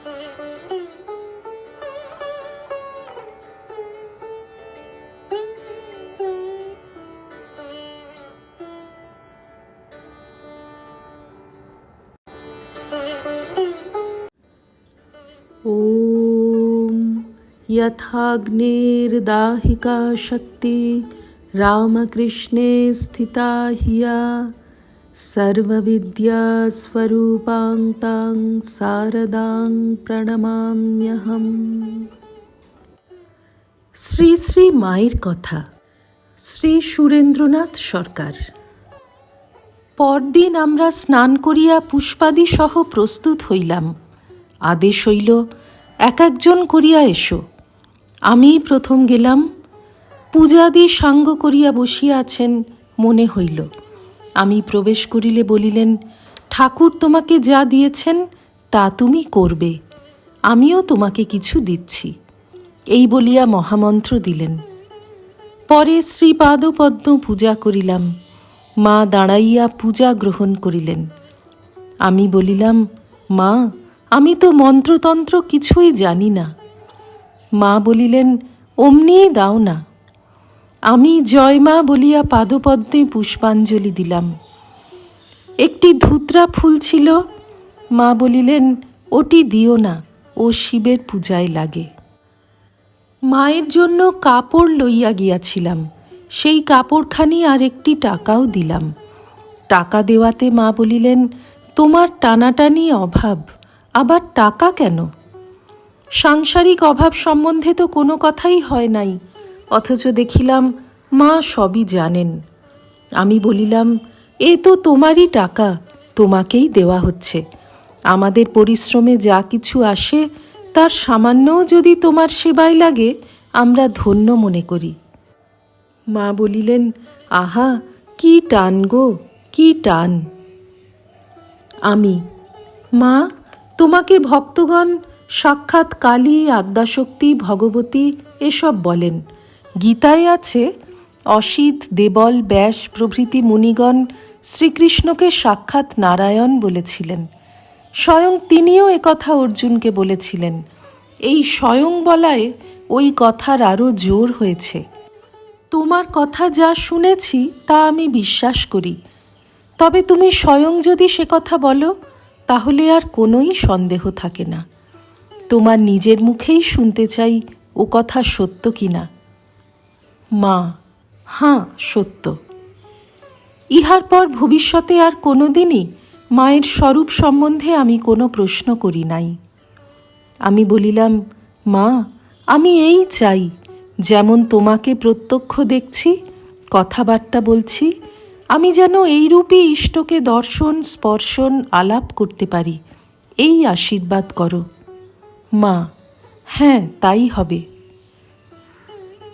ॐ यथाग्नेर्दाहिका शक्ति रामकृष्णे स्थिता हिया सर्वविद्यास्वरूपां तां शारदां प्रणमाम्यहम्। শ্রী শ্রী মায়ের কথা। শ্রী সুরেন্দ্রনাথ সরকার। পরদিন আমরা স্নান করিয়া পুষ্পাদি সহ প্রস্তুত হইলাম। আদেশ হইল, এক একজন করিয়া এসো। আমি প্রথম গেলাম। পূজাদি সাঙ্গ করিয়া বসিয়া আছেন মনে হইল। আমি প্রবেশ করিলে বলিলেন, ঠাকুর তোমাকে যা দিয়েছেন তা তুমি করবে, আমিও তোমাকে কিছু দিচ্ছি, এই বলিয়া মহামন্ত্র দিলেন। পরে শ্রীপাদপদ্ম পূজা করিলাম। মা দাঁড়াইয়া পূজা গ্রহণ করিলেন। আমি বলিলাম, মা, আমি তো মন্ত্রতন্ত্র কিছুই জানি না। মা বলিলেন, অমনিই দাও না। আমি জয় মা বলিয়া পাদপদ্মে পুষ্পাঞ্জলি দিলাম। একটি ধুতরা ফুল ছিল। মা বলিলেন, ওটি দিও না, ও শিবের পূজায় লাগে। মায়ের জন্য কাপড় লইয়া গিয়াছিলাম। সেই কাপড়খানি আর একটি টাকাও দিলাম। টাকা দেওয়াতে মা বলিলেন, তোমার টানাটানি অভাব, আবার টাকা কেন? সাংসারিক অভাব সম্বন্ধে তো কোনো কথাই হয় নাই, অথচ দেখিলাম মা সবই জানেন। আমি বলিলাম, এ তো তোমারই টাকা, তোমাকেই দেওয়া হচ্ছে। আমাদের পরিশ্রমে যা কিছু আসে তার সামান্যও যদি তোমার সেবায় লাগে আমরা ধন্য মনে করি। মা বলিলেন, আহা, কি টান গো, কি টান। আমি, মা, তোমাকে ভক্তগণ সাক্ষাৎ কালী, আদ্যাশক্তি, ভগবতী এসব বলেন। গীতায় আছে, অসিত, দেবল, ব্যাস প্রভৃতি মুনিগণ শ্রীকৃষ্ণকে সাক্ষাৎ নারায়ণ বলেছিলেন। স্বয়ং তিনিও একথা অর্জুনকে বলেছিলেন। এই স্বয়ং বলায় ওই কথার আরও জোর হয়েছে। তোমার কথা যা শুনেছি তা আমি বিশ্বাস করি, তবে তুমি স্বয়ং যদি সে কথা বলো তাহলে আর কোনোই সন্দেহ থাকে না। তোমার নিজের মুখেই শুনতে চাই ও কথা সত্য কিনা। মা, হাঁ, সত্য। ইহার পর ভবিষ্যতে আর কোনো দিনই মায়ের স্বরূপ সম্বন্ধে আমি কোনো প্রশ্ন করি নাই। আমি বলিলাম, মা, আমি এই চাই, যেমন তোমাকে প্রত্যক্ষ দেখছি, কথাবার্তা বলছি, আমি যেন এইরূপই ইষ্টকে দর্শন, স্পর্শন, আলাপ করতে পারি, এই আশীর্বাদ করো। মা, হ্যাঁ, তাই হবে।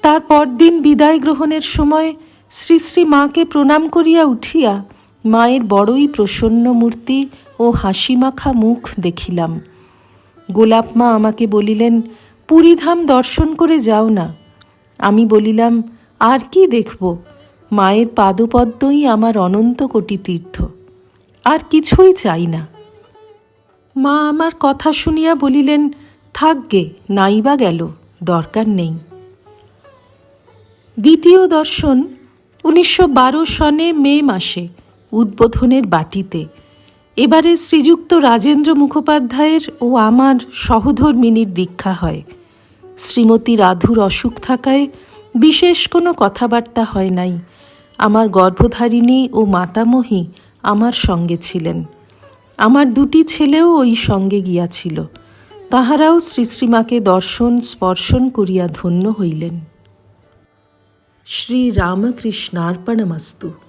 তার পরদিন বিদায় গ্রহণের সময় শ্রী শ্রী মাকে প্রণাম করিয়া উঠিয়া মায়ের বড়ই প্রসন্ন মূর্তি ও হাসিমাখা মুখ দেখিলাম। গোলাপ মা আমাকে বলিলেন, পুরীধাম দর্শন করে যাও না। আমি বলিলাম, আর কি দেখব, মায়ের পাদপদ্মই আমার অনন্ত কোটি তীর্থ, আর কিছুই চাই না। মা আমার কথা শুনিয়া বলিলেন, থাকগে, নাইবা গেল, দরকার নেই। দ্বিতীয় দর্শন 1912 সনে মে মাসে উদ্বোধনের বাটিতে। এবারে শ্রীযুক্ত রাজেন্দ্র মুখোপাধ্যায়ের ও আমার সহধর্মিনীর দীক্ষা হয়। শ্রীমতী রাধুর অসুখ থাকায় বিশেষ কোনো কথাবার্তা হয় নাই। আমার গর্ভধারিণী ও মাতামহী আমার সঙ্গে ছিলেন। আমার দুটি ছেলেও ওই সঙ্গে গিয়াছিল। তাহারাও শ্রী শ্রীমাকে দর্শন স্পর্শন করিয়া ধন্য হইলেন। শ্রী রামকৃষ্ণার্পণমস্তু।